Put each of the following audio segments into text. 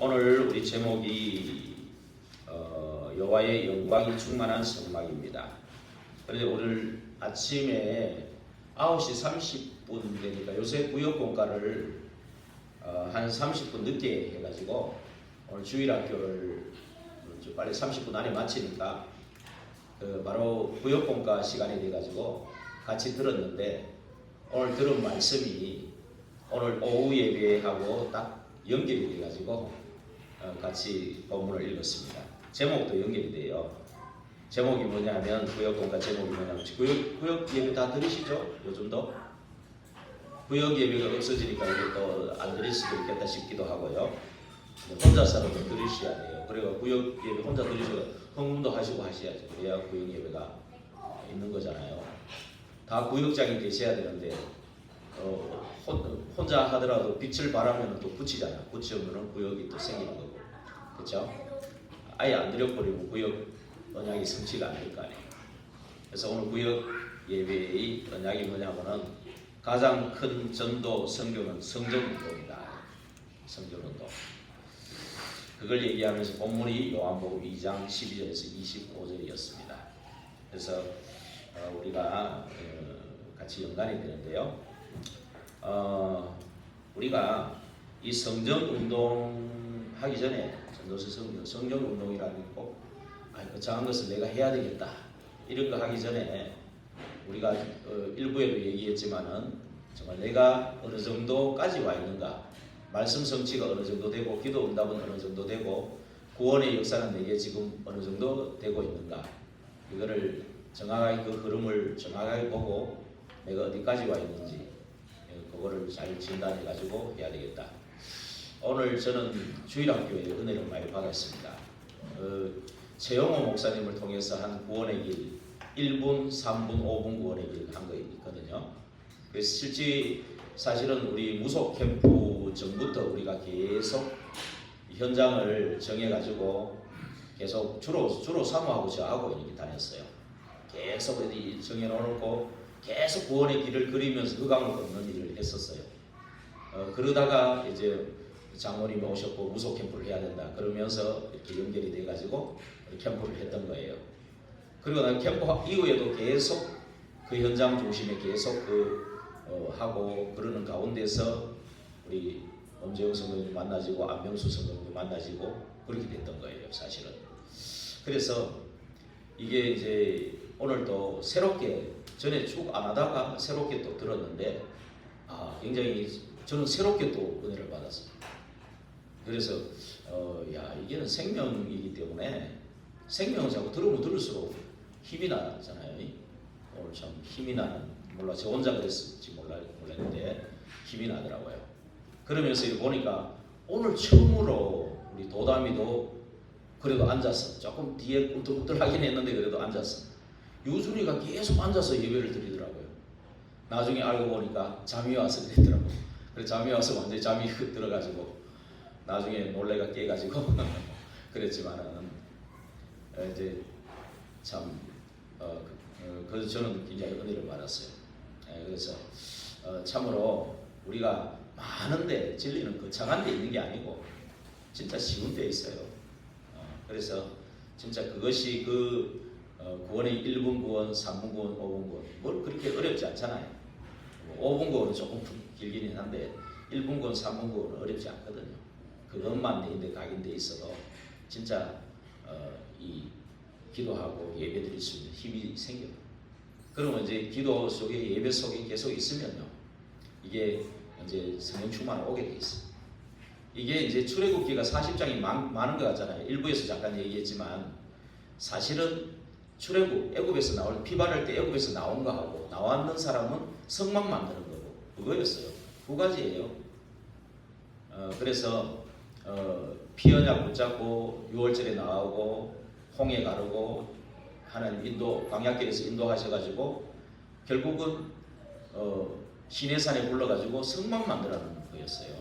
오늘 우리 제목이 여호와의 영광이 충만한 성막입니다. 그런데 오늘 아침에 9시 30분 되니까 요새 구역 공과를 한 30분 늦게 해가지고 오늘 주일학교를 좀 빨리 30분 안에 마치니까 바로 구역 공과 시간이 돼가지고 같이 들었는데 오늘 들은 말씀이 오늘 오후 예배하고 딱 연결이 돼가지고 같이 본문을 읽었습니다. 제목도 연결이 돼요. 제목이 뭐냐면 구역공과 제목이 뭐냐면 구역 예배 다 들으시죠? 요즘도 구역 예배가 없어지니까 이게 또 안 들을 수도 있겠다 싶기도 하고요. 혼자서는 들으셔야 돼요. 그리고 구역 예배 혼자 들으셔서 헌금도 하시고 하셔야죠. 그래야 구역 예배가 있는 거잖아요. 다 구역장이 계셔야 되는데 혼자 하더라도 빛을 발하면 또 붙이잖아요. 붙이면 구역이 또 생기는 거고, 그렇죠? 아예 안 들여버리면 구역 언약이 성취가 안 될 거 아니에요. 그래서 오늘 구역 예배의 언약이 뭐냐면은 가장 큰 전도 선교는 성전운동이다. 성전운동. 그걸 얘기하면서 본문이 요한복음 2장 12절에서 25절이었습니다. 그래서 우리가 같이 연관이 되는데요. 우리가 이 성전운동 하기 전에 전도서 성전운동이라는 게 꼭 거창한 것을 내가 해야 되겠다 이런 거 하기 전에 우리가 일부에도 얘기했지만은 정말 내가 어느 정도까지 와 있는가, 말씀 성취가 어느 정도 되고 기도 응답은 어느 정도 되고 구원의 역사는 내게 지금 어느 정도 되고 있는가, 이거를 정확하게 그 흐름을 정확하게 보고 내가 어디까지 와 있는지 그거를 잘 진단해 가지고 해야 되겠다. 오늘 저는 주일학교에 은혜를 많이 받았습니다. 최영호 목사님을 통해서 한 구원의 길 1분, 3분, 5분 구원의 길 한 거 있거든요. 그래서 실제 사실은 우리 무속 캠프 전부터 우리가 계속 현장을 정해가지고 계속 주로 사모하고 저하고 이렇게 다녔어요. 계속 어디 정해놓고 계속 구원의 길을 그리면서 흑암을 걷는 일을 했었어요. 그러다가 이제 장로님이 오셨고 무속 캠프를 해야 된다 그러면서 이렇게 연결이 돼가지고 캠프를 했던 거예요. 그리고 난 캠프 이후에도 계속 그 현장 중심에 계속 하고 그러는 가운데서 우리 엄재영 성도님 만나지고 안명수 성도님 만나지고 그렇게 됐던 거예요, 사실은. 그래서 이게 이제 오늘도 새롭게 전에 쭉 안 하다가 새롭게 또 들었는데 굉장히 저는 새롭게 또 은혜를 받았어요. 그래서 이게는 생명이기 때문에 생명을 자꾸 들으면 들을수록 힘이 나잖아요. 오늘 참 힘이 나는, 몰라 저 혼자 그랬을지 몰랐는데 힘이 나더라고요. 그러면서 이렇게 보니까 오늘 처음으로 우리 도담이도 그래도 앉아서 조금 뒤에 꿈틀꿈틀하긴 했는데 그래도 앉아서 유준이가 계속 앉아서 예배를 드리더라고요. 나중에 알고 보니까 잠이 와서 그랬더라고요. 그래서 잠이 와서 완전히 잠이 훅 들어가지고 나중에 놀래가 깨가지고 그랬지만은 이제 참 그래서 저는 굉장히 은혜를 받았어요. 그래서 참으로 우리가 많은데 진리는 거창한 데 있는 게 아니고 진짜 쉬운 데 있어요. 그래서 진짜 그것이 구원의 1분 구원, 3분 구원, 5분 구원 뭘 그렇게 어렵지 않잖아요. 5분 구원은 조금 길기는 한데 1분 구원, 3분 구원은 어렵지 않거든요. 그것만 내인데 각인돼 있어도 진짜 이 기도하고 예배 드릴 수 있는 힘이 생겨요. 그러면 이제 기도 속에 예배 속에 계속 있으면요, 이게 이제 성령 충만이 오게 돼 있어요. 이게 이제 출애굽기가 40장이 많은 것 같잖아요. 일부에서 잠깐 얘기했지만 사실은 출애굽 애굽에서 나올 피 바를 때 애굽에서 나온 거하고 나왔는 사람은 성막 만드는 거고 그거였어요. 두 가지예요. 그래서 피 언약 붙잡고 6월절에 나오고 홍해 가르고 하나님 광야길에서 인도하셔가지고 결국은 시내산에 불러가지고 성막 만들라는 거였어요.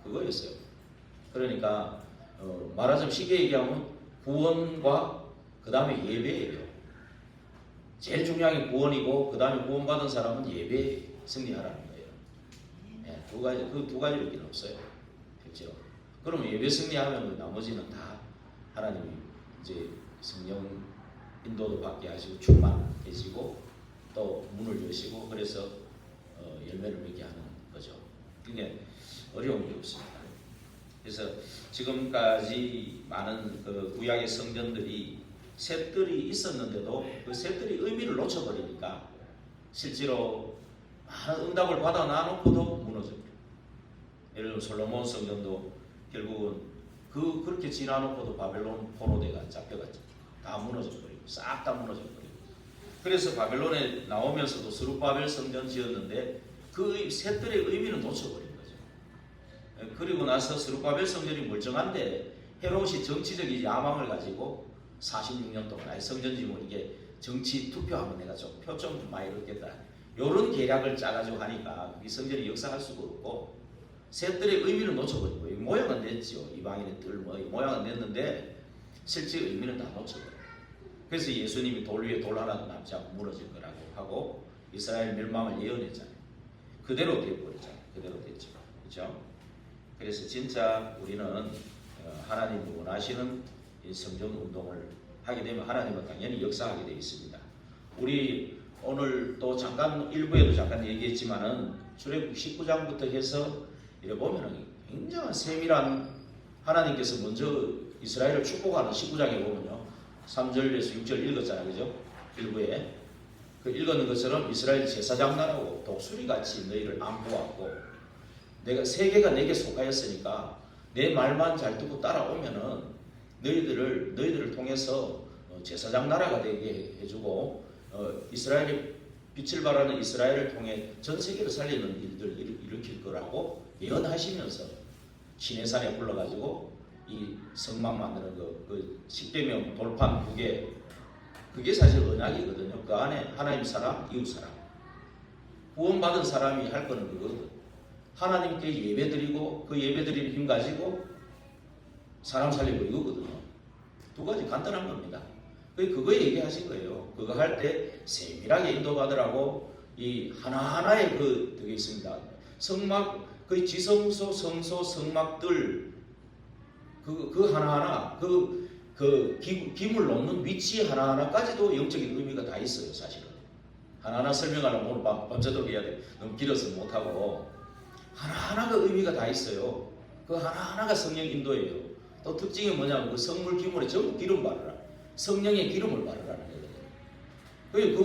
그거였어요. 그러니까 말하자면 쉽게 얘기하면 구원과 그 다음에 예배예요. 제일 중요한 게 구원이고 그 다음에 구원받은 사람은 예배 승리하라는 거예요. 두 가지, 그 두 가지밖에 없어요. 그렇죠? 그러면 예배 승리하면 나머지는 다 하나님이 이제 성령 인도도 받게 하시고 충만해지고 또 문을 여시고 그래서 열매를 맺게 하는 거죠. 그게 어려운 게 없습니다. 그래서 지금까지 많은 그 구약의 성전들이 셋들이 있었는데도 그 셋들이 의미를 놓쳐버리니까 실제로 많은 응답을 받아 놔놓고도 무너져요. 예를 들면 솔로몬 성전도 결국은 그렇게 지나놓고도 바벨론 포로대가 잡혀갔죠. 다 무너져버리고 싹 다 무너져버리고. 그래서 바벨론에 나오면서도 스룹바벨 성전 지었는데 그 셋들의 의미는 놓쳐버린 거죠. 그리고 나서 스룹바벨 성전이 멀쩡한데 헤롯이 정치적인 야망을 가지고 46년 동안 아니 성전 지으면 이게 정치 투표하면 내가 좀 표 좀 많이 얻겠다. 이런 계략을 짜가지고 하니까 이 성전이 역사할 수가 없고 셋들의 의미를 놓쳐버린 거예요. 모양은 냈죠. 이방인의 뜰 모양은 냈는데 실제 의미는 다 놓쳐버려요. 그래서 예수님이 돌 위에 돌 하나도 남지 않고 무너질 거라고 하고 이스라엘 멸망을 예언했잖아요. 그대로 되어버렸잖아요. 그대로 됐죠. 그렇죠? 그래서 진짜 우리는 하나님이 원하시는 이 성전 운동을 하게 되면 하나님은 당연히 역사하게 되어 있습니다. 우리 오늘 또 잠깐 일부에도 잠깐 얘기했지만은 출애굽 19장부터 해서 이래 보면은 굉장한 세밀한 하나님께서 먼저 이스라엘을 축복하는 19장에 보면요 3절에서 6절 읽었잖아요. 그죠? 일부에 그 읽었는 것처럼 이스라엘 제사장 나라고 독수리같이 너희를 안보았고 내가 세계가 내게 속하였으니까 내 말만 잘 듣고 따라오면은 너희들을 통해서 제사장 나라가 되게 해주고 이스라엘의 빛을 발하는 이스라엘을 통해 전 세계를 살리는 일들을 일으킬 거라고 예언하시면서 시내산에 불러가지고 이 성막 만드는 그 십계명 돌판 2개 그게 사실 언약이거든요. 그 안에 하나님 사람, 이웃 사람 구원받은 사람이 할 거는 그거거든. 하나님께 예배드리고 그 예배드리는 힘 가지고 사람 살리고 이거거든요. 두 가지 간단한 겁니다. 그거 얘기하신 거예요. 그거 할 때 세밀하게 인도받으라고 이 하나하나의 그게 있습니다. 성막, 그 지성소, 성소, 성막들 그 하나하나 그 기물 놓는 위치 하나하나까지도 영적인 의미가 다 있어요. 사실은 하나하나 설명하려면 오늘 밤새도록 해야 돼. 너무 길어서 못하고 하나하나가 의미가 다 있어요. 그 하나하나가 성령 인도예요. 또 특징이 뭐냐면 그 성물 기물에 전부 기름 바르라. 성령의 기름을 바르라는 거예요.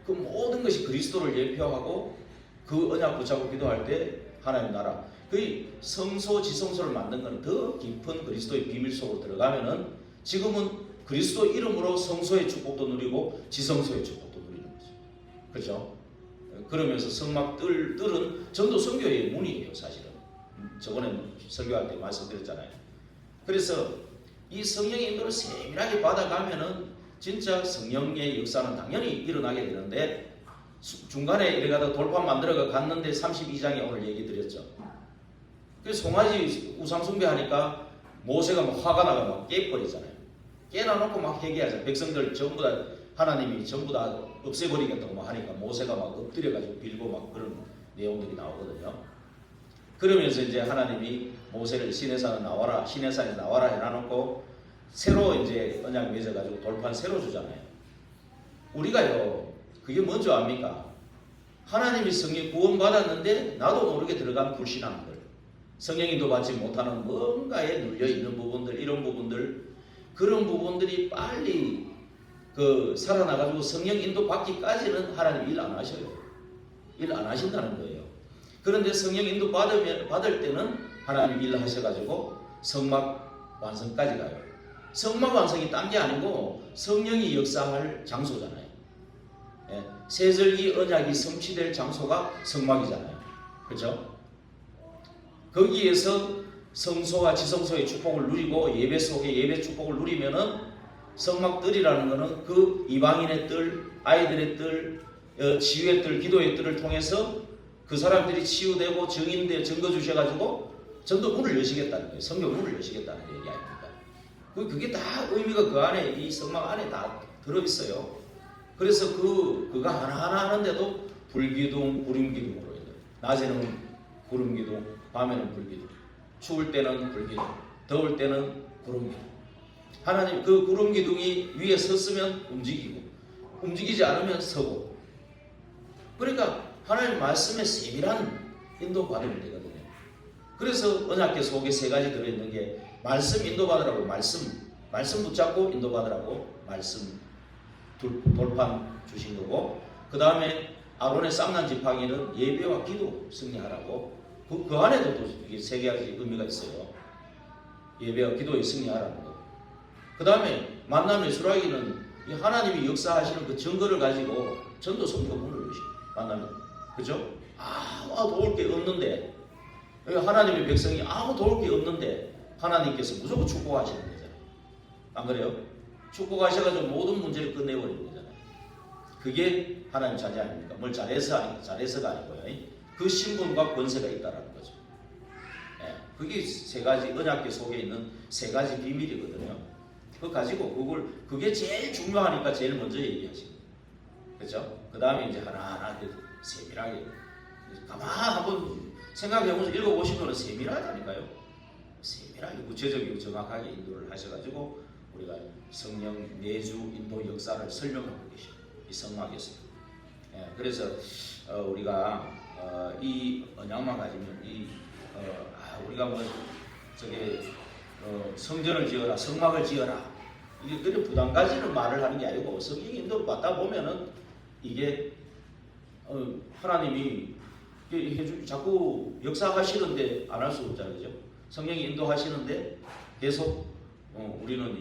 그 모든 것이 그리스도를 예표하고 그 언약 붙잡고 기도할 때 하나님 나라. 그 성소 지성소를 만든 것은 더 깊은 그리스도의 비밀 속으로 들어가면은 지금은 그리스도 이름으로 성소의 축복도 누리고 지성소의 축복도 누리는 거죠. 그렇죠? 그러면서 성막들은 전도 선교의 문이에요. 사실은 저번에 설교할 때 말씀드렸잖아요. 그래서 이 성령의 인도를 세밀하게 받아가면은 진짜 성령의 역사는 당연히 일어나게 되는데 중간에 이래가다 돌판 만들어가 갔는데 32장에 오늘 얘기 드렸죠. 그래서 송아지 우상숭배하니까 모세가 막 화가 나가 막 깨버리잖아요. 깨놔놓고 막 회개하자. 백성들 전부 다 하나님이 전부 다 없애버리겠다고 막 하니까 모세가 막 엎드려가지고 빌고 막 그런 내용들이 나오거든요. 그러면서 이제 하나님이 모세를 시내산에 나와라 해놔놓고 새로 이제 언약 맺어가지고 돌판 새로 주잖아요. 우리가요 그게 뭔지 압니까? 하나님이 성령 구원받았는데 나도 모르게 들어간 불신앙들 성령인도 받지 못하는 뭔가에 눌려있는 부분들 이런 부분들 그런 부분들이 빨리 살아나가지고 성령 인도 받기까지는 하나님 일 안 하셔요. 일 안 하신다는 거예요. 그런데 성령 인도 받을 때는 하나님 일 하셔가지고 성막 완성까지 가요. 성막 완성이 딴 게 아니고 성령이 역사할 장소잖아요. 예, 세절기 언약이 성취될 장소가 성막이잖아요. 그렇죠? 거기에서 성소와 지성소의 축복을 누리고 예배 속에 예배 축복을 누리면은 성막들이라는 것은 그 이방인의 뜰, 아이들의 뜰, 치유의 뜰, 기도의 뜰을 통해서 그 사람들이 치유되고 증인되어 증거 주셔가지고 전도 문을 여시겠다는 거예요. 성교 문을 여시겠다는 얘기 아닙니까? 그게 다 의미가 그 안에 이 성막 안에 다 들어있어요. 그래서 그거 하나하나 하는데도 불기둥, 구름기둥으로 해요. 낮에는 구름기둥, 밤에는 불기둥. 추울 때는 불기둥, 더울 때는 구름기둥. 하나님 그 구름기둥이 위에 섰으면 움직이고 움직이지 않으면 서고. 그러니까 하나님 말씀에 세밀한 인도받으면 되거든요. 그래서 언약궤 속에 세 가지 들어있는 게 말씀 인도받으라고, 말씀 붙잡고 인도받으라고 말씀 돌판 주신 거고, 그 다음에 아론의 쌍난 지팡이는 예배와 기도 승리하라고, 그 안에도 또 이게 세 가지 의미가 있어요. 예배와 기도에 승리하라는 거. 그 다음에 만남의 수라기는 하나님이 역사하시는 그 증거를 가지고 전도 선교 문을 여시 만나면, 그죠? 아무 도울 게 없는데, 하나님의 백성이 아무 도울 게 없는데 하나님께서 무조건 축복하시는 거잖아요. 안 그래요? 축복하셔가지고 모든 문제를 끝내버리는 거잖아요. 그게 하나님 자제 아닙니까? 뭘 잘해서가 아니고요. 그 신분과 권세가 있다라는 거죠. 예, 그게 세 가지, 언약궤 속에 있는 세 가지 비밀이거든요. 그거 가지고 그게 제일 중요하니까 제일 먼저 얘기하시고, 그렇죠? 그 다음에 이제 하나하나 세밀하게 가만 한번 생각해보면서 읽어보시면 세밀하다니까요. 세밀하게 구체적이고 정확하게 인도를 하셔가지고 우리가 성령 내주 인도 역사를 설명하고 계십니다. 이 성막에서. 예, 그래서 우리가 이 언약만 가지면 우리가 뭐 성전을 지어라, 성막을 지어라, 이게 그런 부담 가지는 말을 하는 게 아니고, 성령 인도를 받다 보면은 이게 하나님이 자꾸 역사하시는데 안 할 수 없잖아요, 그죠? 성령이 인도하시는데 계속 우리는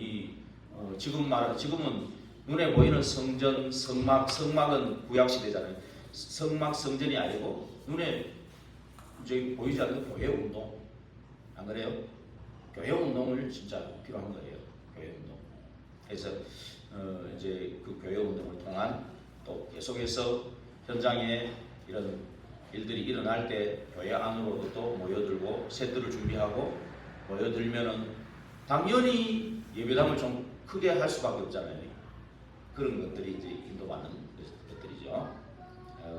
지금은 눈에 보이는 성전, 성막은 구약 시대잖아요. 성막, 성전이 아니고 눈에 저기 보이지 않는 교회 운동, 안 그래요? 교회 운동을 진짜 필요한 거예요. 교회 운동. 그래서 이제 그 교회 운동을 통한 또 계속해서 현장에 이런 일들이 일어날 때 교회 안으로도 또 모여들고 세트를 준비하고 모여들면은 당연히 예배당을 좀 크게 할 수밖에 없잖아요. 그런 것들이 이제 인도받는 것들이죠.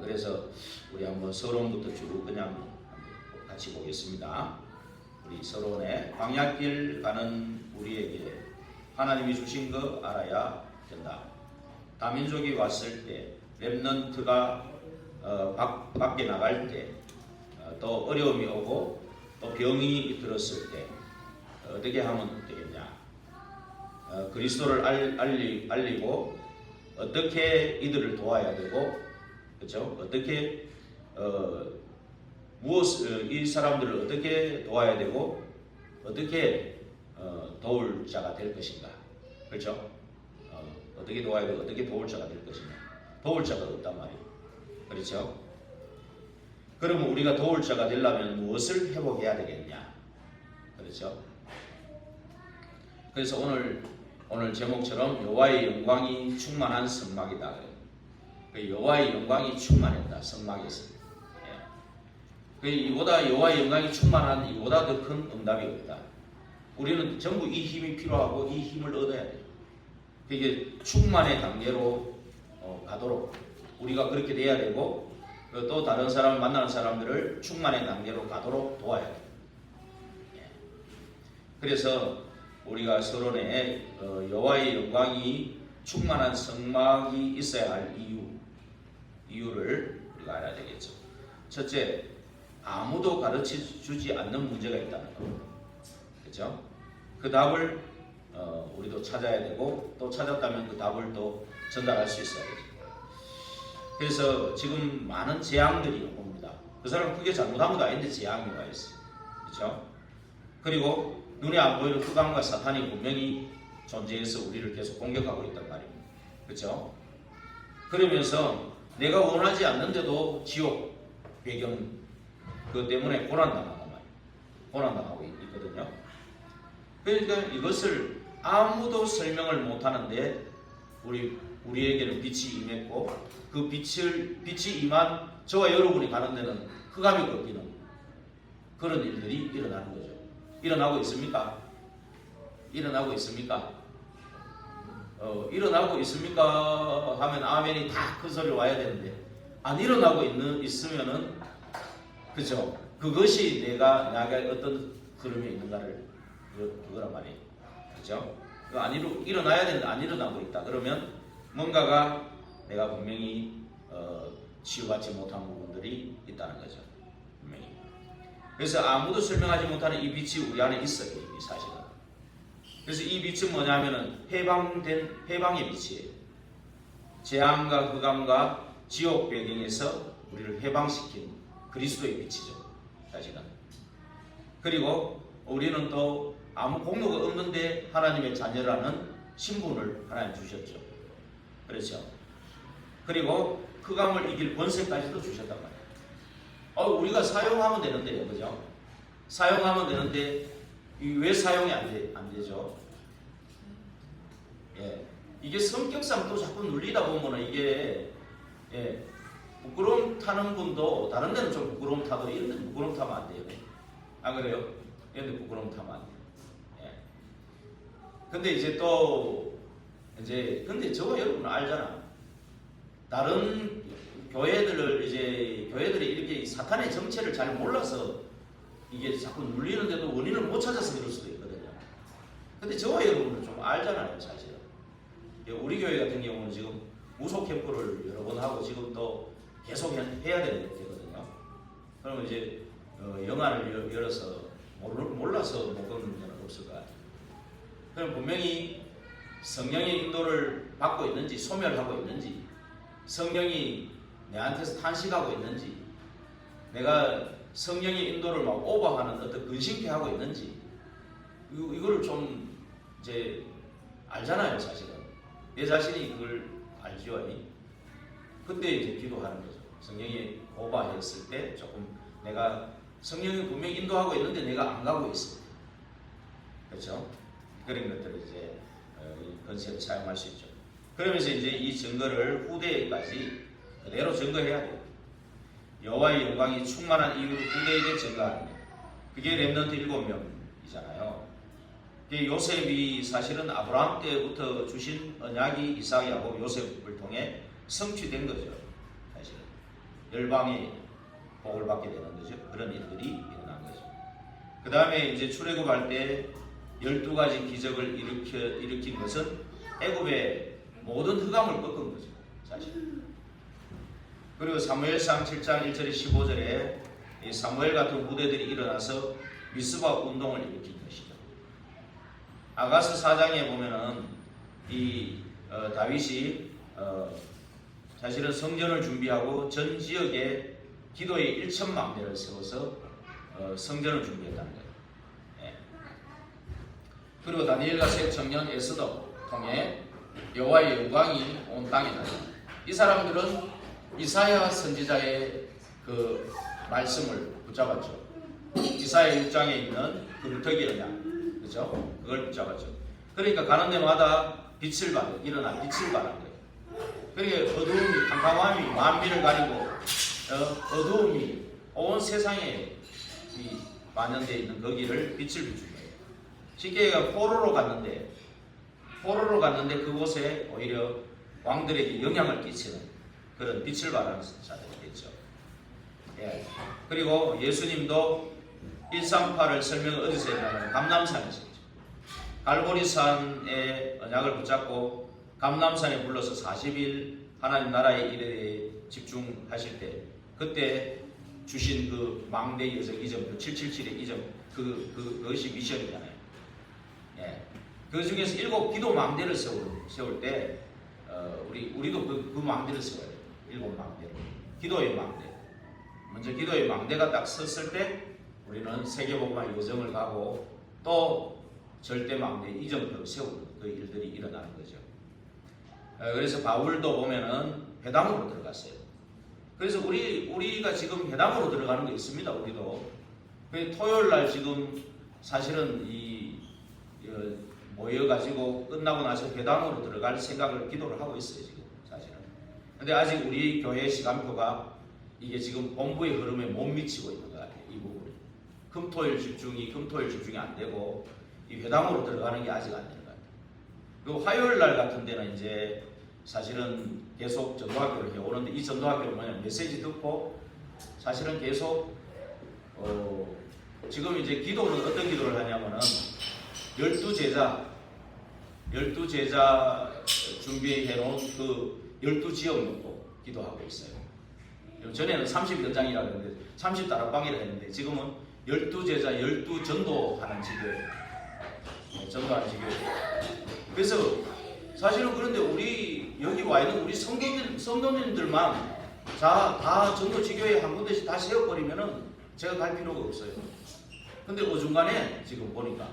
그래서 우리 한번 서론부터 쭉 그냥 같이 보겠습니다. 우리 서론에 광야길 가는 우리에게 하나님이 주신 거 알아야 된다. 다민족이 왔을 때, 렘넌트가 밖에 나갈 때, 또 어려움이 오고 또 병이 들었을 때 어떻게 하면 되겠냐? 그리스도를 알리고 어떻게 이들을 도와야 되고, 그렇죠? 어떻게 이 사람들을 어떻게 도와야 되고 어떻게 도울 자가 될 것인가, 그렇죠? 어떻게 도와야 되고 어떻게 도울 자가 될 것인가. 도울 자가 없단 말이에요, 그렇죠? 그러면 우리가 도울 자가 되려면 무엇을 회복해야 되겠냐, 그렇죠? 그래서 오늘 제목처럼 여호와의 영광이 충만한 성막이다. 여호와의 영광이 충만했다, 성막에서. 이보다 여호와의 영광이 충만한 이보다 더 큰 응답이 없다. 우리는 전부 이 힘이 필요하고 이 힘을 얻어야 돼요. 이게 충만의 단계로 가도록 우리가 그렇게 돼야 되고, 또 다른 사람 만나는 사람들을 충만의 단계로 가도록 도와야 돼요. 그래서 우리가 서론에 여호와의 영광이 충만한 성막이 있어야 할 이유를 우리가 알아야 되겠죠. 첫째, 아무도 가르쳐주지 않는 문제가 있다는 겁니다. 그렇죠? 그 답을 우리도 찾아야 되고, 또 찾았다면 그 답을 또 전달할 수 있어야 되죠. 그래서 지금 많은 재앙들이 옵니다. 그 사람은 크게 잘못한 것도 아닌데 재앙이 와 있어요. 그렇죠? 그리고 눈에 안 보이는 흑암과 사탄이 분명히 존재해서 우리를 계속 공격하고 있단 말입니다. 그렇죠? 그러면서 내가 원하지 않는데도 지옥 배경 그것 때문에 고난당하단 말이에요. 고난당하고 있거든요. 그러니까 이것을 아무도 설명을 못하는데 우리에게는 빛이 임했고, 그 빛이 임한 저와 여러분이 가는 데는 흑암이 꺾이는 그런 일들이 일어나는 거죠. 일어나고 있습니까? 일어나고 있습니까? 일어나고 있습니까? 하면 아멘이 다 큰 소리 와야 되는데, 안 일어나고 있으면은, 그죠? 그것이 내가 어떤 흐름이 있는가를 그거란 말이에요. 그렇죠? 일어나야 되는데 안 일어나고 있다. 그러면 뭔가가 내가 분명히 치유받지 못한 부분들이 있다는 거죠. 분명히. 그래서 아무도 설명하지 못하는 이 빛이 우리 안에 있어요. 이 사실은. 그래서 이 빛은 뭐냐면은 해방의 빛이에요. 재앙과 흑암과 지옥 배경에서 우리를 해방시킨 그리스도의 빛이죠. 사실은. 그리고 우리는 또 아무 공로가 없는데 하나님의 자녀라는 신분을 하나님 주셨죠. 그렇죠. 그리고 흑암을 이길 권세까지도 주셨단 말이에요. 우리가 사용하면 되는데요. 그죠? 사용하면 되는데 왜 사용이 안 되죠? 예. 이게 성격상 또 자꾸 눌리다 보면은 이게 부끄러움 타는 분도 다른 데는 좀 부끄러움 타도 이런 데는 부끄러움 타면 안 돼요. 안 그래요? 이런 데 부끄러움 타면 안 돼요. 예. 근데 이제 또 근데 저거 여러분 알잖아. 다른 교회들이 이렇게 사탄의 정체를 잘 몰라서 이게 자꾸 눌리는데도 원인을 못 찾아서 그럴 수도 있거든요. 근데 저와 여러분은 좀 알잖아요, 사실은. 우리 교회 같은 경우는 지금 무속 캠프를 여러 번 하고 지금 또 계속 해야 되거든요. 그러면 이제 영화를 열어서 몰라서 못 걷는 데는 없을 것 같아요. 그럼 분명히 성령의 인도를 받고 있는지, 소멸하고 있는지, 성령이 내한테서 탄식하고 있는지, 내가 성령의 인도를 막 오버하는 어떤 근심케 하고 있는지, 이거를 좀 이제 알잖아요, 사실은. 내 자신이 그걸 알죠. 그때 이제 기도하는 거죠. 성령이 오버했을 때 조금 내가 성령이 분명히 인도하고 있는데 내가 안 가고 있습니다. 그렇죠? 그런 것들을 이제 건세를 사용할 수 있죠. 그러면서 이제 이 증거를 후대에까지 그대로 증거해야 돼요. 여호와의 영광이 충만한 이유를 후대에게 증거하는 거예요. 그게 렘넌트 7명이잖아요. 요셉이 사실은 아브라함 때부터 주신 언약이 이삭, 야곱, 요셉을 통해 성취된 거죠. 사실은 열방이 복을 받게 되는 거죠. 그런 일들이 일어난 거죠. 그 다음에 이제 출애굽할 때 12가지 기적을 일으킨 것은 애굽의 모든 흑암을 꺾은 거죠. 사실. 그리고 사무엘상 7장 1절에 15절에 이 사무엘 같은 후대들이 일어나서 미스바 운동을 일으킨 것이죠. 아가스 4장에 보면은 이 다윗이 사실은 성전을 준비하고 전 지역에 기도의 1천망대를 세워서 성전을 준비했다는 거예요. 예. 그리고 다니엘과 세 청년 에스더 통해 여호와의 영광이 온 땅에 나요. 이 사람들은 이사야 선지자의 그 말씀을 붙잡았죠. 이사야 6장에 있는 그 루터기 언약, 그렇죠? 그걸 붙잡았죠. 그러니까 가는 데마다 일어난 빛을 발한 거예요. 그러니까 어두움이, 캄캄함이 만민을 가리고 어두움이 온 세상에 만연되어 있는 거기를 빛을 비춘 거예요. 쉽게 얘기하면 포로로 갔는데 그곳에 오히려 왕들에게 영향을 끼치는 그런 빛을 발하는 자들이 됐죠. 예. 그리고 예수님도 138을 설명을 어디서 했냐면 감람산에서 했죠. 갈보리산의 언약을 붙잡고 감람산에 불러서 40일 하나님 나라의 일에 집중하실 때 그때 주신 그 망대 여정 이점, 그 777의 이점, 그것이 미션이잖아요. 예. 그 중에서 7 기도 망대를 세울 때 우리도 그 망대를 세워야 돼요. 7 망대를. 기도의 망대. 먼저 기도의 망대가 딱 섰을 때 우리는 세계복음화 여정을 가고 또 절대 망대 이점표를 세우는 그 일들이 일어나는 거죠. 그래서 바울도 보면은 회당으로 들어갔어요. 그래서 우리가 지금 회당으로 들어가는 거 있습니다. 우리도. 토요일 날 지금 사실은 모여가지고 끝나고 나서 회당으로 들어갈 생각을 기도를 하고 있어요. 지금 사실은. 근데 아직 우리 교회 시간표가 이게 지금 본부의 흐름에 못 미치고 있는 것 같아요. 이 부분이. 금토일 집중이 안 되고 이 회당으로 들어가는 게 아직 안 되는 것 같아요. 그리고 화요일 날 같은 데는 이제 사실은 계속 전도학교를 해오는데 이 전도학교는 뭐냐면 메시지 듣고 사실은 계속 지금 이제 기도는 어떤 기도를 하냐면은 12제자 준비해 놓은 그 12지역 놓고 기도하고 있어요. 전에는 30연장이라고 했는데 30다락방이라 했는데 지금은 12제자 12전도하는 지교예요. 전도하는 지교예요. 그래서 사실은 그런데 우리 여기 와 있는 우리 성도님들만 다 전도 지교회 한 군데씩 다 세워버리면은 제가 갈 필요가 없어요. 근데 어중간에 지금 보니까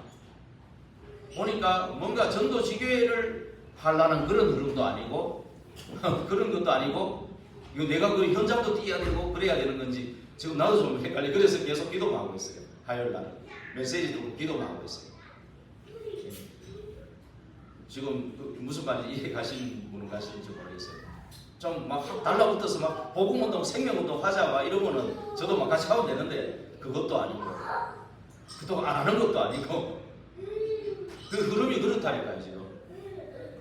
뭔가 전도 지교회를 하려는 그런 흐름도 아니고 그런 것도 아니고 이거 내가 그 현장도 뛰어야 되고 그래야 되는 건지 지금 나도 좀 헷갈려. 그래서 계속 기도만 하고 있어요. 화요일날 메시지도 기도만 하고 있어요. 지금 무슨 말인지 이해 가시는 분은 가시는지 모르겠어요. 좀 막 달라붙어서 막 복음운동, 생명운동 하자 막 이러면은 저도 막 같이 하면 되는데 그것도 아니고 그동안 안 하는 것도 아니고 그 흐름이 그렇다니까요. 지금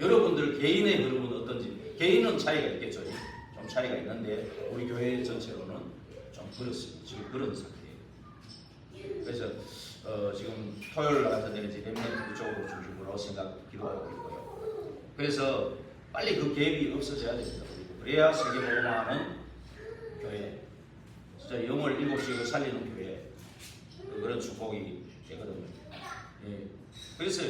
여러분들 개인의 흐름은 어떤지 개인은 차이가 있겠죠. 좀 차이가 있는데 우리 교회 전체로는 좀 그렇습니다. 지금 그런 상태예요. 그래서 지금 토요일 같은 데는 이제 렘넌트 쪽으로 중심으로 기도하고 있고요. 그래서 빨리 그 갭이 없어져야 됩니다. 그래야 세계복음화하는 교회, 진짜 영을 7시에 살리는 교회, 그런 축복이 되거든요. 예. 그래서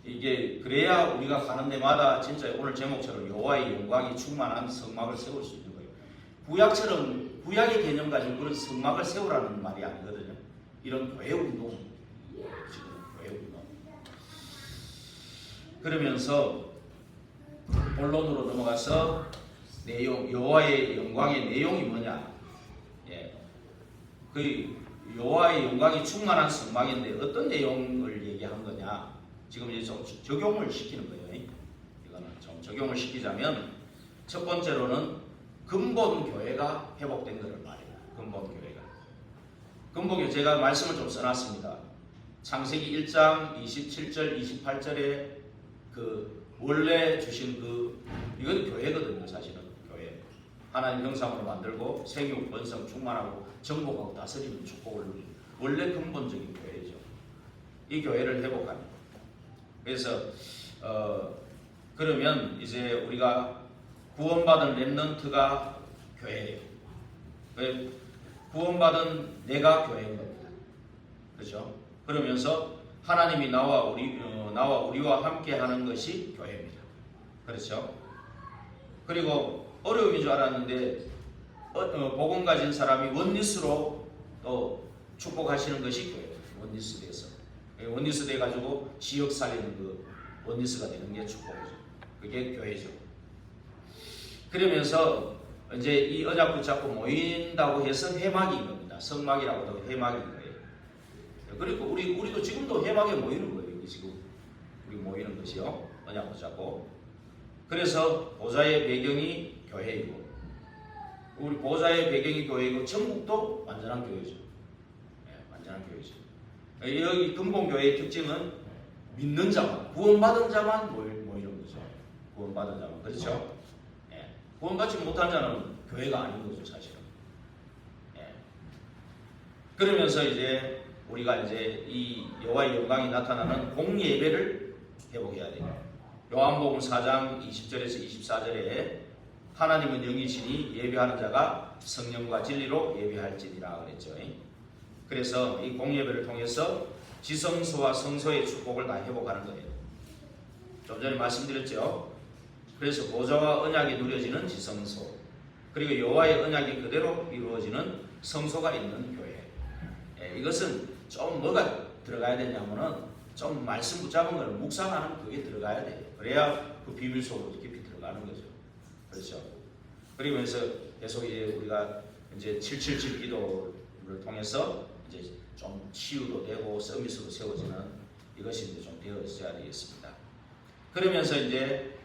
이게 그래야 우리가 가는 데마다 진짜 오늘 제목처럼 여호와의 영광이 충만한 성막을 세울 수 있는 거예요. 구약처럼 구약의 개념 가지고 그런 성막을 세우라는 말이 아니거든요. 이런 교회 운동, 지금 교회 운동. 그러면서 본론으로 넘어가서 내용, 여호와의 영광의 내용이 뭐냐? 예, 그 여호와의 영광이 충만한 성막인데 어떤 내용을 얘기한 거냐? 지금 이제 좀 적용을 시키는 거예요. 이거는 좀 적용을 시키자면 첫 번째로는 근본 교회가 회복된 것을 말해요. 근본 교회가. 근본 교회 제가 말씀을 좀 써놨습니다. 창세기 1장 27절 28절에 그 원래 주신 이건 교회거든요. 사실은 교회. 하나님 형상으로 만들고 생육 번성 충만하고 정복하고 다스리는 축복을 누리는 원래 근본적인 교회죠. 이 교회를 회복합니다. 그래서 그러면 이제 우리가 구원받은 렘넌트가 교회예요. 구원받은 내가 교회인 겁니다. 그렇죠? 그러면서 하나님이 나와 우리와 함께하는 것이 교회입니다. 그렇죠? 그리고 어려움인 줄 알았는데 복음 가진 사람이 원리스로 또 축복하시는 것이 교회예요. 원리스 돼서 원리스 돼 가지고 지역 살리는 그 원리스가 되는 게 축복이죠. 그게 교회죠. 그러면서 이제 이 언약 붙잡고 모인다고 해서 회막인 겁니다. 성막이라고도 회막인 거예요. 그리고 우리도 지금도 회막에 모이는 거예요. 지금 우리 모이는 것이요. 언약 붙잡고. 그래서 보좌의 배경이 교회이고 우리 보좌의 배경이 교회이고 천국도 완전한 교회죠. 네, 완전한 교회죠. 여기 근본교회의 특징은 믿는 자만, 구원받은 자만 모이는 거죠. 구원받은 자만. 그렇죠? 네. 구원받지 못한 자는 교회가 아닌 거죠, 사실은. 네. 그러면서 이제 우리가 이제 이 여호와의 영광이 나타나는 공예배를 회복해야 돼요. 요한복음 4장 20절에서 24절에 하나님은 영이시니 예배하는 자가 성령과 진리로 예배할지니라 그랬죠. 그래서 이 공예배를 통해서 지성소와 성소의 축복을 다 회복하는 거예요. 좀 전에 말씀드렸죠. 그래서 보좌와 언약이 누려지는 지성소, 그리고 여호와의 언약이 그대로 이루어지는 성소가 있는 교회. 이것은 좀 뭐가 들어가야 되냐면은 좀 말씀 붙잡은 걸 묵상하는 그게 들어가야 돼요. 그래야 그 비밀 속으로 깊이 들어가는 거죠. 그렇죠. 그러면서 계속 이제 우리가 이제 777 기도를 통해서 이제 좀 치유도 되고 서밋으로 세워지는 이것이 이제 좀 되어져야 되겠습니다. 그러면서 이제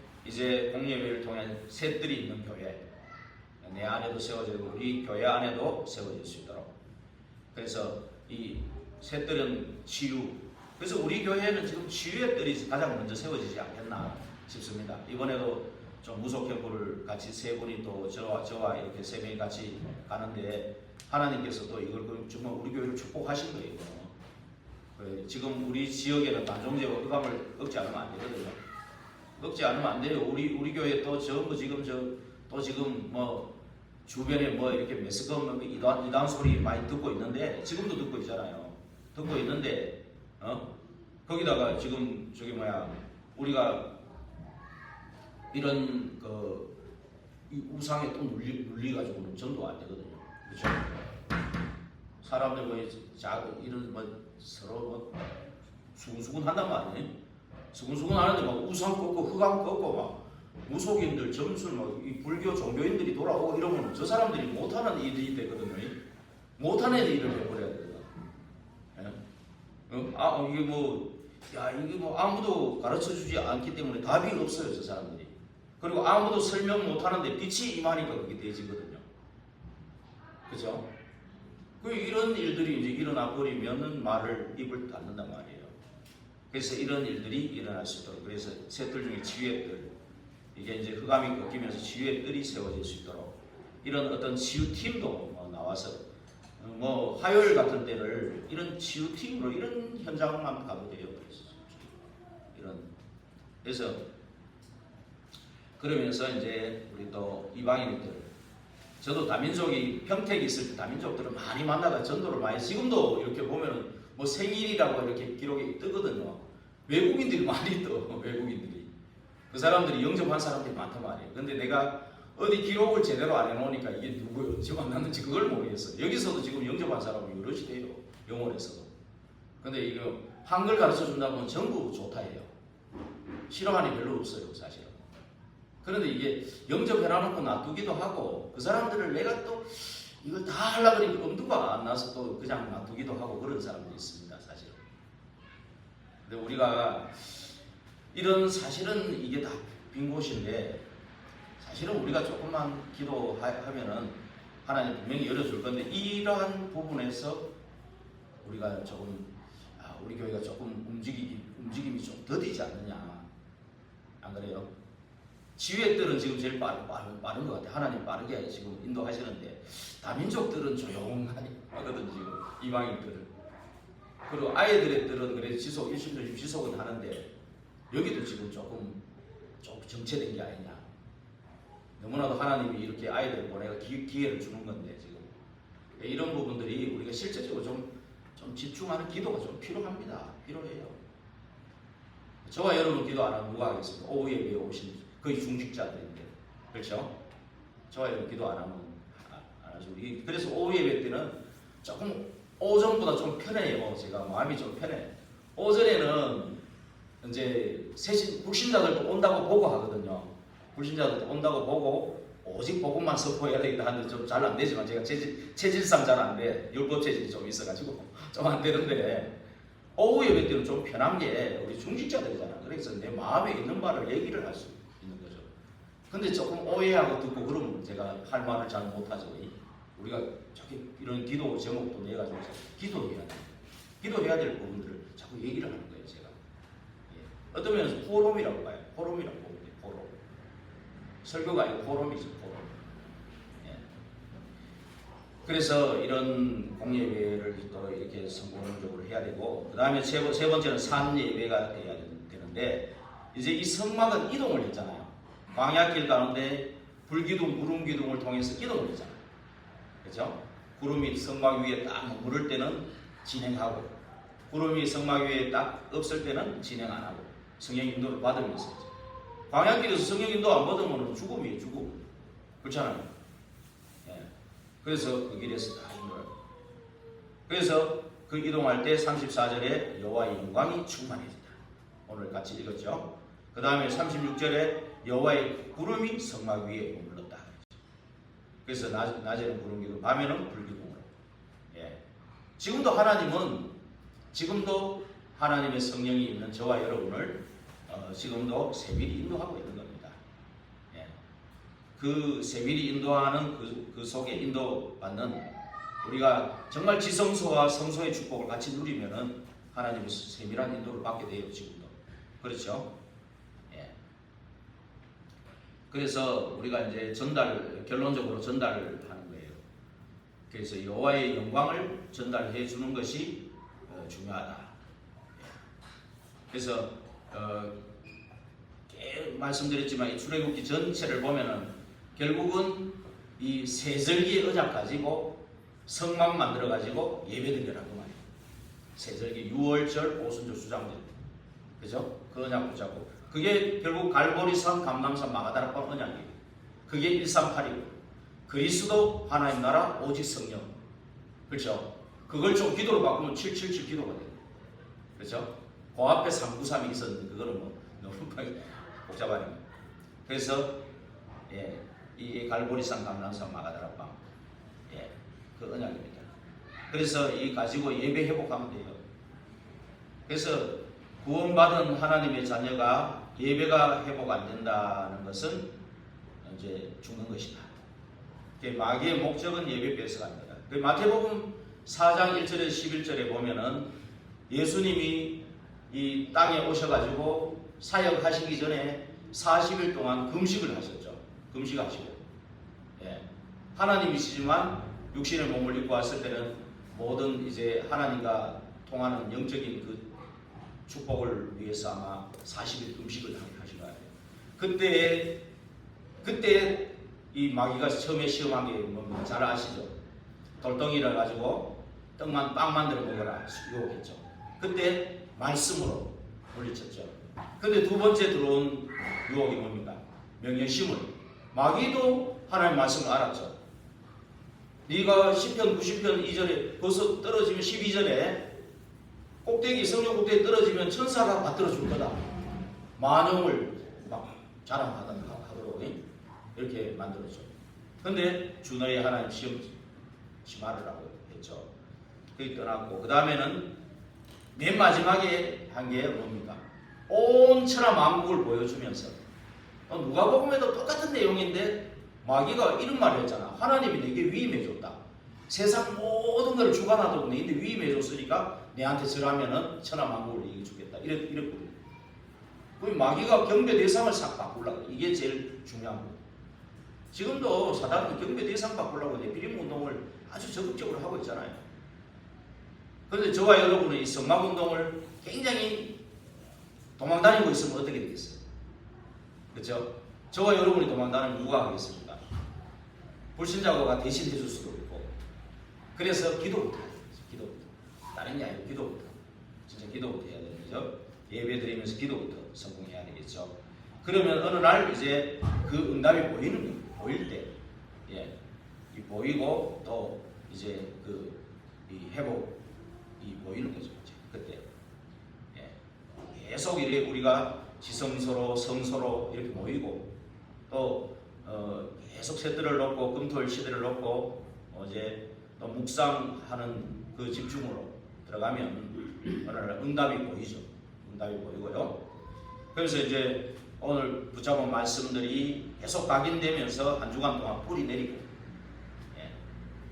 공예배를 통해 셋들이 있는 교회, 내 안에도 세워지고 우리 교회 안에도 세워질 수 있도록. 그래서 이 셋들은 치유. 그래서 우리 교회는 지금 치유의 뜰이 가장 먼저 세워지지 않겠나 싶습니다. 이번에도 좀 무속 캠프를 같이 세 분이 또 저와 이렇게 세 명이 같이 가는데 하나님께서 또 이걸 정말 우리 교회를 축복하신 거예요. 지금 우리 지역에는 단종제와 흑암을 억지 않으면 안 되거든요. 억지 않으면 안 돼요. 우리 교회 또 전부 지금 지금 뭐 주변에 뭐 이렇게 매스컴 이단 소리 많이 듣고 있는데, 지금도 듣고 있잖아요. 듣고 있는데 거기다가 지금 우리가 이런 이 우상에 또 눌리 가지고는 전도가 안 되거든요. 그렇죠? 사람들 이런 서로 수근수근 한단 말이에요. 수근수근 하는데 막 우상 꺾고 흑암 꺾고 막 무속인들, 점술, 이 불교 종교인들이 돌아오고 이러면 저 사람들이 못하는 일이 되거든요. 못하는 일을 해버려야 되거든. 이게 아무도 가르쳐 주지 않기 때문에 답이 없어요, 저 사람들이. 그리고 아무도 설명 못하는데 빛이 임하니까 그게 되지거든요. 그죠? 이런 일들이 이제 일어나 버리면은 말을 입을 닫는단 말이에요. 그래서 이런 일들이 일어날 수 있도록, 그래서 새들 중에 치유의 뜰, 이게 이제 흑암이 꺾이면서 치유의 뜰이 세워질 수 있도록 이런 어떤 치유팀도 나와서 화요일 같은 때를 이런 치유팀으로 이런 현장만 가도 돼요. 그래서 그러면서 이제 우리 또 이방인들, 저도 다민족이 평택에 있을 때 다민족들을 많이 만나다 전도를 많이, 지금도 이렇게 보면은 뭐 생일이라고 이렇게 기록이 뜨거든요. 외국인들이 많이 떠. 외국인들이 그 사람들이 영접한 사람들이 많단 말이에요. 근데 내가 어디 기록을 제대로 안 해놓으니까 이게 누구 언제 만났는지 그걸 모르겠어요. 여기서도 지금 영접한 사람이 여럿이 돼요. 영월에서도. 근데 이거 한글 가르쳐 준다면 전부 좋다 해요. 싫어하는 게 별로 없어요, 사실은. 그런데 이게 영접해놔놓고 놔두기도 하고, 그 사람들을 내가 또 이걸 다 하려고 그러니까 엄두가 안 나서 또 그냥 놔두기도 하고 그런 사람들이 있습니다, 사실은. 근데 우리가 이런, 사실은 이게 다 빈 곳인데, 사실은 우리가 조금만 기도하면은 하나님 분명히 열어줄 건데, 이러한 부분에서 우리가 조금 우리 교회가 조금 움직임이 좀 더디지 않느냐, 안 그래요? 지휘의 뜰은 지금 제일 빠른 것 같아요. 하나님 빠르게 지금 인도하시는데, 다민족들은 조용하거든 지금, 이방인들은. 그리고 아이들의 뜰은 그래도 일심전심 지속은 하는데, 여기도 지금 조금 정체된 게 아니냐. 너무나도 하나님이 이렇게 아이들을 보내가 기회를 주는 건데, 지금 이런 부분들이 우리가 실제적으로 좀 집중하는 기도가 좀 필요해요. 저와 여러분 기도 안 하면 누가 하겠습니까? 오후 예배에 오신 거의 중직자들인데, 그렇죠? 저와 여러분 기도 안 하면 안 하죠. 그래서 오후 예배 때는 조금 오전보다 좀 편해요. 제가 마음이 좀 편해. 오전에는 이제 불신자들도 온다고 보고 하거든요. 불신자들도 온다고 보고 오직 복음만 선포해야 되겠다 하는데 좀 잘 안 되지만, 제가 체질상 잘 안 돼. 율법 체질이 좀 있어가지고 좀 안 되는데, 오후 예배 때는 좀 편한 게 우리 중직자들이잖아. 그래서 내 마음에 있는 말을 얘기를 할 수 있는 거죠. 근데 조금 오해하고 듣고 그러면 제가 할 말을 잘 못하죠. 우리가 자꾸 이런 기도 제목도 내가지고 기도해야 될 부분들을 자꾸 얘기를 하는 거예요, 제가. 어떤 면에서 포럼이라고 봐요. 포럼이라고 보면 돼요. 포럼. 설교가 아니고 포럼이죠, 포럼. 그래서 이런 공예배를 또 이렇게 성공적으로 해야 되고, 그 다음에 세 번째는 산예배가 돼야 되는데, 이제 이 성막은 이동을 했잖아요. 광야길 가운데 불기둥, 구름기둥을 통해서 이동을 했잖아요. 그렇죠? 구름이 성막 위에 딱 머무를 때는 진행하고, 구름이 성막 위에 딱 없을 때는 진행 안 하고, 성령 인도를 받으면서. 광야길에서 성령 인도 안 받으면 죽음이에요, 죽음. 그렇잖아요. 그래서 그 길에서 다 인도를. 그래서 그 이동할 때 34절에 여호와의 영광이 충만해진다. 오늘 같이 읽었죠. 그 다음에 36절에 여호와의 구름이 성막 위에 머물렀다. 그래서 낮에는 구름기둥, 밤에는 불기둥으로. 지금도 하나님의 성령이 있는 저와 여러분을 지금도 세밀히 인도하고 있는 겁니다. 그 세밀히 인도하는 그 속에 인도받는, 우리가 정말 지성소와 성소의 축복을 같이 누리면은 하나님의 세밀한 인도를 받게 돼요, 지금도. 그렇죠? 그래서 우리가 이제 결론적으로 전달을 하는 거예요. 그래서 여호와의 영광을 전달해 주는 것이 중요하다. 그래서 말씀드렸지만 이 출애굽기 전체를 보면은 결국은 이 세절기의 언약 가지고 성막 만들어 가지고 예배드리라고 말이에요. 세절기 유월절 오순절 수장절, 그죠? 그 언약 붙잡고 그게 결국 갈보리산 감람산 마가다락방 언약이에요. 그게 138이고 그리스도 하나님 나라 오직 성령, 그렇죠? 그걸 좀 기도로 바꾸면 777 기도가 돼요. 그렇죠? 그 앞에 393이 있었는데 그거는 뭐 너무 복잡하네요. 그래서 이 갈보리산 감람산 마가다락방 그 언약입니다. 그래서 이 가지고 예배 회복하면 돼요. 그래서 구원받은 하나님의 자녀가 예배가 회복 안 된다는 것은 이제 죽는 것이다. 마귀의 목적은 예배 뺏어가 아닙니다. 마태복음 4장 1절에서 11절에 보면은 예수님이 이 땅에 오셔가지고 사역하시기 전에 40일 동안 금식을 하셨죠. 금식하시고 하나님이시지만 육신의 몸을 입고 왔을 때는 모든 이제 하나님과 통하는 영적인 그 축복을 위해서 아마 40일 금식을 하신 거예요. 그때 이 마귀가 처음에 시험한 게 뭡니까? 잘 아시죠? 돌덩이를 가지고 빵 만들어 먹어라 유혹했죠. 그때 말씀으로 물리쳤죠. 근데 두 번째 들어온 유혹이 뭡니까? 명예심을. 마귀도 하나님 말씀을 알았죠. 네가 10편 90편 2절에 벌써 떨어지면 12절에 꼭대기 성령 꼭대기 떨어지면 천사가 받들어 줄 거다. 만용을 막 자랑하도록 이렇게 만들었죠. 근데 주 너의 하나님 시험치 말으라고 했죠. 그게 떠났고 그 다음에는 맨 마지막에 한 게 뭡니까? 온 천하 만국을 보여주면서 누가복음에도 똑같은 내용인데 마귀가 이런 말을 했잖아. 하나님이 내게 위임해줬다. 세상 모든 것을 주관하도록 내게 위임해줬으니까 내한테 절하면은 천하 만국을 내게 주겠다. 이랬거든요. 그럼 마귀가 경배 대상을 싹 바꾸려고. 이게 제일 중요한 거예요. 지금도 사단은 경배 대상 바꾸려고 내피림 운동을 아주 적극적으로 하고 있잖아요. 그런데 저와 여러분은 이 성막 운동을 굉장히 도망다니고 있으면 어떻게 되겠어요? 그렇죠? 저와 여러분이 도망다니면 누가 하겠습니까? 불신자가 대신 해줄 수도 있고. 그래서 기도부터 해야 돼요. 기도부터. 다른 게 아니고 기도부터. 진짜 기도부터 해야 되는 거죠. 예배 드리면서 기도부터 성공해야 되겠죠. 그러면 어느 날 이제 그 응답이 보이는 거예요. 보일 때, 이 보이고 또 이제 이 회복이 보이는 거죠. 그때, 계속 이렇게 우리가 지성소로 성소로 이렇게 모이고 또 계속 새들을 놓고 금토일 시대를 놓고 이제 또 묵상하는 그 집중으로 들어가면 어느 날 응답이 보이죠. 응답이 보이고요. 그래서 이제 오늘 붙잡은 말씀들이 계속 각인되면서 한 주간 동안 뿌리 내리고,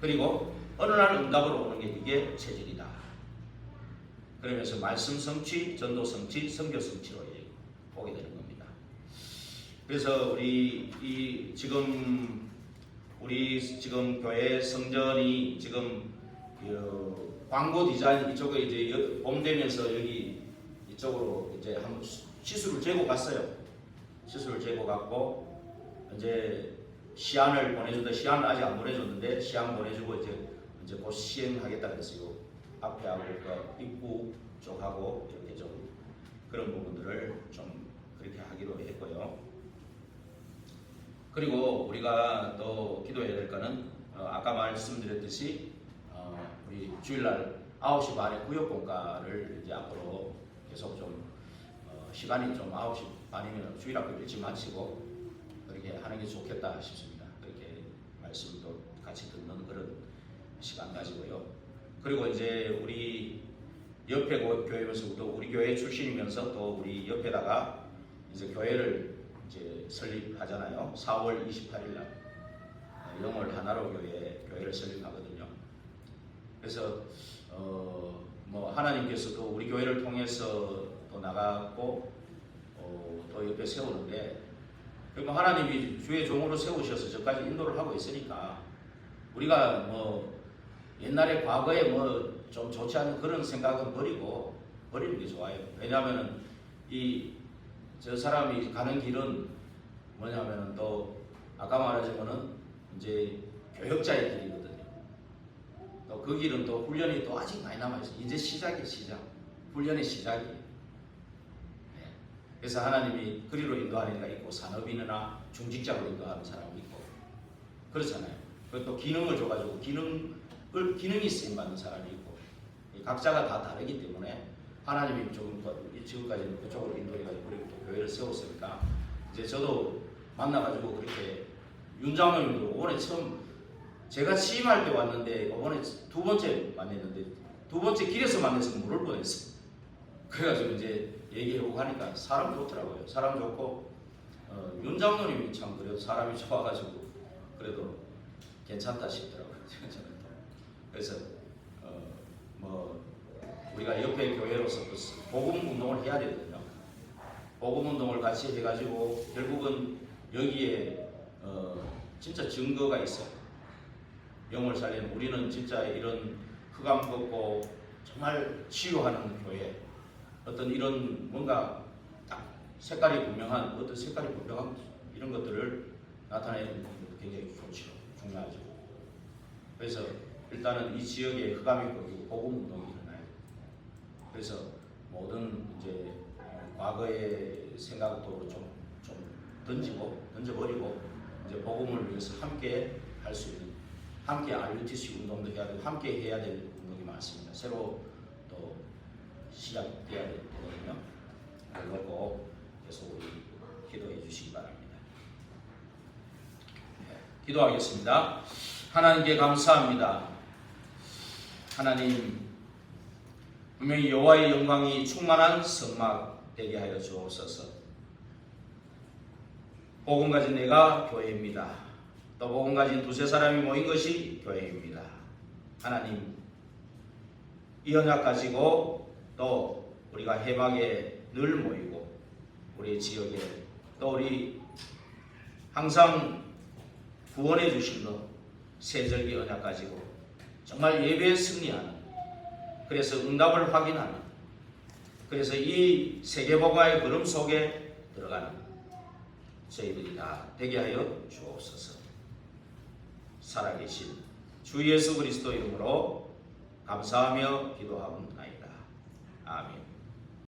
그리고 어느 날 응답으로 오는 게 이게 체질이다. 그러면서 말씀 성취, 전도 성취, 선교 성취로 보게 되는 겁니다. 그래서 우리 지금 교회 성전이 지금 광고 디자인 이쪽에 이제 봄 되면서 여기 이쪽으로 이제 한번 시술을 재고 갔어요. 시술을 재고 갔고 이제 시안을 보내준다. 시안을 아직 안 보내줬는데 시안 보내주고 이제 곧 시행하겠다 그랬어요. 앞에 하고 그 입구 쪽하고 이렇게 좀 그런 부분들을 좀 그렇게 하기로 했고요. 그리고 우리가 또 기도해야 될 거는 아까 말씀드렸듯이 우리 주일날 9시 반에 구역공과를 이제 앞으로 계속 좀 시간이 좀 9시 반이면 주일학교 일찍 마치고 그렇게 하는 게 좋겠다 싶습니다. 그렇게 말씀도 같이 듣는 그런 시간 가지고요. 그리고 이제 우리 옆에 교회면서도 우리 교회 출신이면서 또 우리 옆에다가 이제 교회를 이제 설립하잖아요. 4월 28일 날 영월 하나로 교회를 설립하거든요. 그래서 뭐 하나님께서도 우리 교회를 통해서 또 나가고 또 옆에 세우는데 그리고 하나님이 주의 종으로 세우셔서 저까지 인도를 하고 있으니까 우리가 뭐 옛날에 과거에 뭐 좀 좋지 않은 그런 생각은 버리는 게 좋아요. 왜냐하면은 저 사람이 가는 길은 뭐냐면은 또 아까 말하자면은 이제 교역자의 길이거든요. 또 그 길은 또 훈련이 또 아직 많이 남아있어요. 이제 시작이에요, 시작. 훈련의 시작이에요. 네. 그래서 하나님이 그리로 인도하는 이가 있고 산업인이나 중직자로 인도하는 사람이 있고 그렇잖아요. 그리고 또 기능을 줘가지고 기능이 쓰임받는 사람이 있고 각자가 다 다르기 때문에 하나님이 지금까지는 그쪽으로 인도해가지고 그리고 또 교회를 세웠으니까 이제 저도 만나가지고 그렇게 윤장로님도 이번에 처음 제가 취임할 때 왔는데 이번에 두 번째 만났는데 두 번째 길에서 만나서 모를 뻔했어요. 그래가지고 이제 얘기해보고 하니까 사람 좋더라고요. 사람 좋고 윤장로님이 참 그래도 사람이 좋아가지고 그래도 괜찮다 싶더라고요. 그래서 뭐 우리가 옆에 교회로서 복음 운동을 해야 되거든요. 복음 운동을 같이 해가지고 결국은 여기에 진짜 증거가 있어요. 영을 살리는 우리는 진짜 이런 흑암 걷고 정말 치유하는 교회 어떤 이런 뭔가 딱 색깔이 분명한 어떤 색깔이 분명한 이런 것들을 나타내는 것도 굉장히 좋죠. 중요하죠. 그래서 일단은 이 지역에 흑암이 걷고 복음 운동이 일어나요. 그래서 모든 이제 과거의 생각도 좀 던져버리고 이제 복음을 위해서 함께 할 수 있는 함께 RUTC 운동도 해야 되고 함께 해야 될 운동이 많습니다. 새로 또 시작돼야 되거든요. 그걸 꼭 계속 우리 기도해 주시기 바랍니다. 네, 기도하겠습니다. 하나님께 감사합니다. 하나님 분명히 여호와의 영광이 충만한 성막 되게 하여 주옵소서. 복음 가진 내가 교회입니다. 또 복음 가진 두세 사람이 모인 것이 교회입니다. 하나님 이 언약 가지고 또 우리가 해막에 늘 모이고 우리 지역에 또 우리 항상 구원해 주신 것 세절기 언약 가지고 정말 예배에 승리하는 그래서 응답을 확인하는 그래서 이 세계복음화의 걸음 속에 들어가는 저희들이 다 되게 하여 주옵소서. 살아계신 주 예수 그리스도 이름으로 감사하며 기도하옵나이다. 아멘.